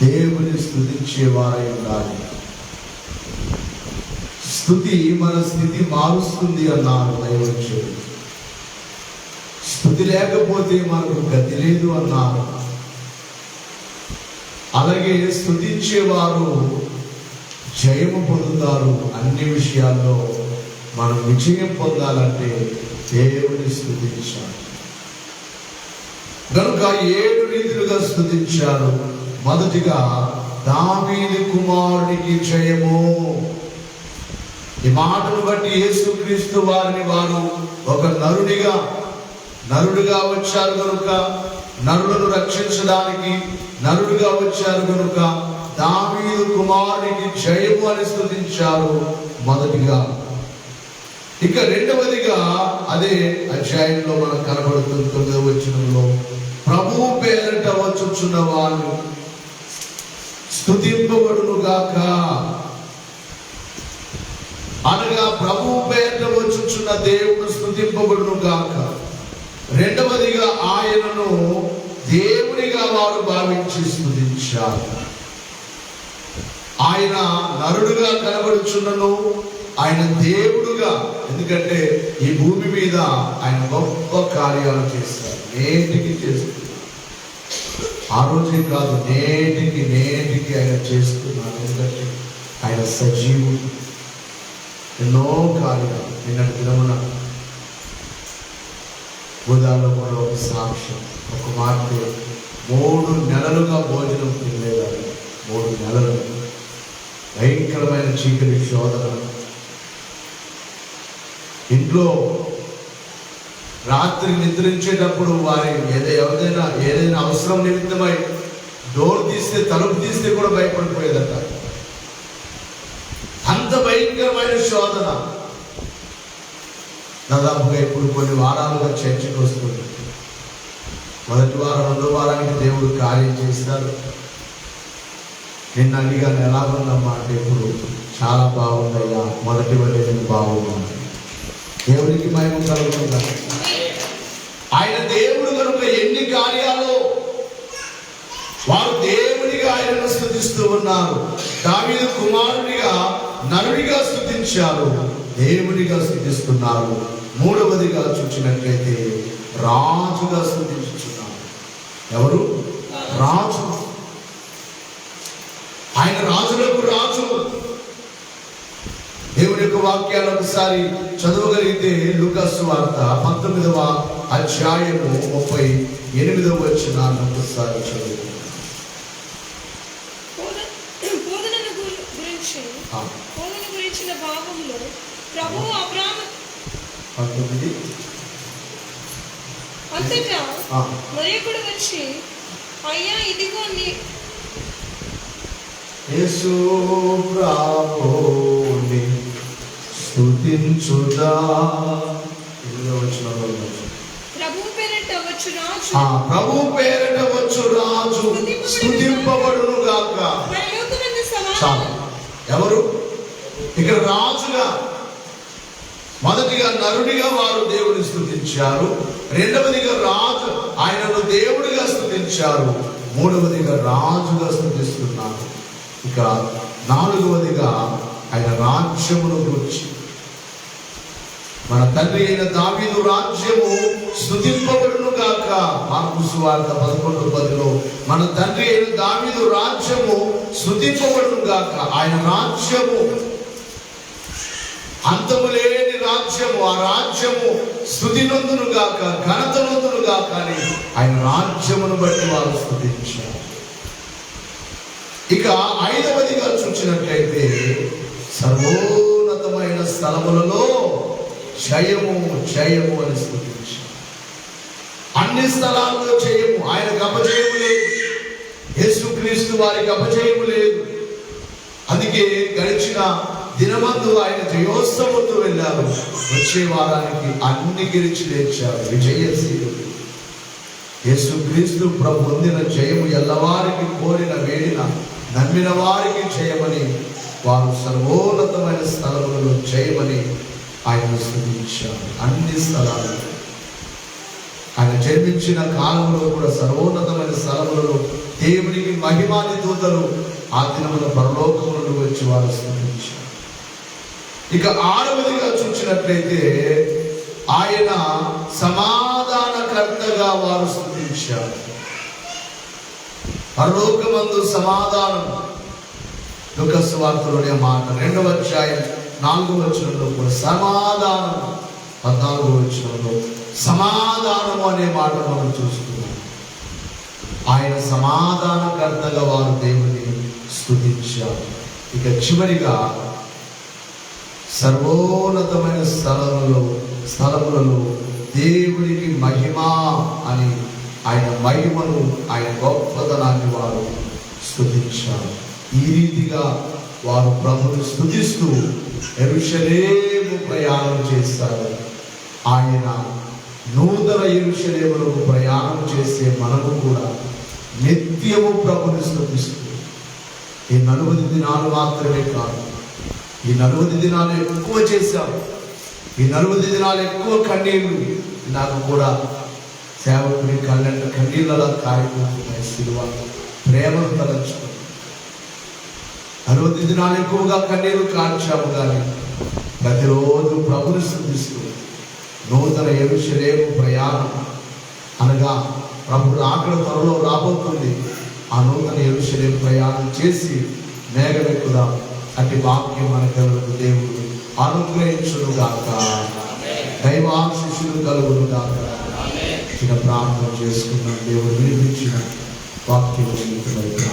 దేవుని స్తుతించే వారై ఉండాలి. స్తుతి మన స్థితి మారుస్తుంది అన్నారు దైవజనుడు. స్తుతి లేకపోతే మనకు గతి లేదు అన్నారు. అలాగే స్తుతించేవారు జయము పొందుతారు. అన్ని విషయాల్లో మనం విజయం పొందాలంటే దేవుని స్తుతించాలి. కనుక 7 రీతిలుగా స్తుతించారు. మొదటిగా దావీదు కుమారునికి జయము. ఈ మాటను బట్టి యేసుక్రీస్తు వారిని వారు ఒక నరుడుగా వచ్చారు కనుక, నరులను రక్షించడానికి నరుడుగా వచ్చారు కనుక దావీదు కుమారునికి జయము అని స్తుతించారు మొదటిగా. ఇక రెండవదిగా అదే అధ్యాయంలో మనకు కనబడుతుంది 9వ వచనంలో, ప్రభువు పేరట వచ్చుచున్న వాళ్ళు స్తుతింపబడును గాక. అనగా ప్రభువు పేరట వచ్చుచున్న దేవుడు స్తుతింపబడును గాక. రెండవదిగా ఆయనను దేవునిగా వారు భావించి స్తుతించారు. ఆయన నరుడుగా కనబడుచున్నను, ఆయన దేవుడుగా, ఎందుకంటే ఈ భూమి మీద ఆయన గొప్ప కార్యాలు చేస్తారు, నేటికి చేస్తున్నారు. ఆ రోజే కాదు, నేటికి ఆయన చేస్తున్నారు. ఎందుకంటే ఆయన సజీవుడు. ఎన్నో కార్యాలు. నిన్నటి దినమున ఉదాహరణ కూడా ఒక సాక్ష్యం. ఒక మాట, 3 నెలలుగా భోజనం తినలేదాన్ని. 3 నెలలు భయంకరమైన చీకటి శోధన. ఇంట్లో రాత్రి నిద్రించేటప్పుడు వారి ఏదైనా అవసరం నిమిత్తమై డోర్ తీస్తే, తలుపు తీస్తే కూడా భయపడిపోయేదట. అంత భయంకరమైన శోధన. దాదాపుగా ఇప్పుడు కొన్ని వారాలుగా చర్చకు వస్తుంది. మొదటి వారం, 2వ వారానికి దేవుడు కార్యం చేస్తారు. నిన్న అడిగాను ఎలా ఉందమ్మా అంటే, ఇప్పుడు చాలా బాగుందయ్యా, మొదటి వల్లే నేను బాగున్నాను. దేవునికి మహిమ కలుగుతుందా? ఆయన దేవుడు కనుక ఎన్ని కార్యాలు వారు దేవునిగా ఆయనను స్తుతిస్తూ ఉన్నారు. దావీదు కుమారునిగా నరుడిగా స్తుతించారు, దేవునిగా స్తుతిస్తున్నారు. మూడవదిగా చూసినట్లయితే రాజుగా స్తుతించుచున్నారు. ఎవరు? రాజు. ఆయన రాజులకు రాజు. దేవుని యొక్క వాక్యాలు ఒకసారి చదవగలిగితే లూకా సువార్త 19వ అధ్యాయము 38వ వచనాన్ని ఒకసారి చదువు. గురించిన భాగంలో ప్రభువు అబ్రాహాము అంతటా మరొకడు వచ్చి, అయ్యా ఇదిగో నీ యేసు ప్రభుని స్తుతించుదా. ప్రభువు పేరట వచ్చు రాజు, ప్రభువు పేరట వచ్చు రాజు స్తుతింపబడును గాక. ఎవరు ఇక్కడ రాజుగా? మొదటిగా నరుడిగా వారు దేవుని స్తుతించారు. రెండవదిగా రాజు, ఆయనను దేవుడిగా స్తుతించారు. మూడవదిగా రాజుగా స్తుతిస్తున్నారు. ఇక 4వదిగా ఆయన రాజ్యమును గురించి, మన తండ్రి అయిన దావీదు రాజ్యము స్తుతింపబడును గాక. మార్కు సువార్త 11:10లో మన తండ్రి అయిన దావీదు రాజ్యము స్తుతింపబడును గాక. ఆయన రాజ్యము అంతము లేని రాజ్యము. ఆ రాజ్యము స్తుతి నొందును గాక, ఘనత నొందును గాక అని ఆయన రాజ్యమును బట్టి వారు స్తుతించారు. ఇక 5వదిగా చూసినట్లయితే సర్వోన్నతమైన స్థలములలో జయము జయము అని స్తుతించారు. అన్ని స్థలాల్లో జయము. ఆయనకు అపజయము లేదు. యేసుక్రీస్తు వారికి అపజయము లేదు. అందుకే గడిచిన దినమందు ఆయన జయోత్సవంతో వెళ్ళారు. వచ్చే వారానికి అన్ని గెలిచి లేచారు, విజయశీలుడు. యేసుక్రీస్తు ప్రభు పొందిన జయము ఎల్లవారికి, కోరిన వేడిన నమ్మిన వారికి జయమని, వారు సర్వోన్నతమైన స్థలములలో జయమని ఆయన స్తుతించారు. అన్ని స్థలాలు ఆయన జన్మించిన కాలంలో కూడా సర్వోన్నతమైన స్థలములలో దేవునికి మహిమాని దూతలు ఆ దినమున పరలోకము నుండి వచ్చి వారు స్తుతించారు. ఇక 6వదిగా చూసినట్లయితే ఆయన సమాధానకర్తగా వారు స్తుతించారు. పరలోకమందు సమాధానం. లూకా సువార్తలోని మాట 2వ అధ్యాయం 4వ వచనంలో కూడా సమాధానం, 14వ వచనంలో సమాధానము అనే మాట మనం చూస్తున్నాం. ఆయన సమాధానకర్తగా వారు దేవుని స్తుతించారు. ఇక చివరిగా సర్వోన్నతమైన స్థలములలో దేవునికి మహిమ అని ఆయన మహిమను, ఆయన గొప్పతనాన్ని వారు స్తుతించారు. ఈ రీతిగా వారు ప్రభువును స్తుతిస్తూ యెరూషలేము ప్రయాణం చేస్తారు. ఆయన నూతన యెరూషలేములకు ప్రయాణం చేసే మనము కూడా నిత్యము ప్రభువును స్తుతిస్తూ, ఈ 40 దినాలు మాత్రమే కాదు, ఈ 40 దినాలు ఎక్కువ చేశాము, ఈ 40 దినాలు ఎక్కువ కన్నీళ్లు నాకు కూడా సేవకుని కళ్ళంట కన్నీళ్ళలా కారిపోతున్నాయి. సిలువ ప్రేమను తలంచుకుంది. 60 దినాలు ఎక్కువగా కన్నీరు కార్చాము, కానీ ప్రతిరోజు ప్రభుని స్తుతిస్తూ నూతన యెరూషలేము ప్రయాణం అనగా ప్రభుడు ఆకలి త్వరలో రాబోతుంది. ఆ నూతన యెరూషలేము ప్రయాణం చేసి మేఘమెక్కుదాం. అట్టి వాక్యం మనకెవరకు దేవుడు అనుగ్రహించును గాక. దైవాశిష్యులు కలుగును గాక. ఇక ప్రార్థన చేసుకున్నాం. దేవుడు వినిపించిన వాక్యం ప్రార్థన.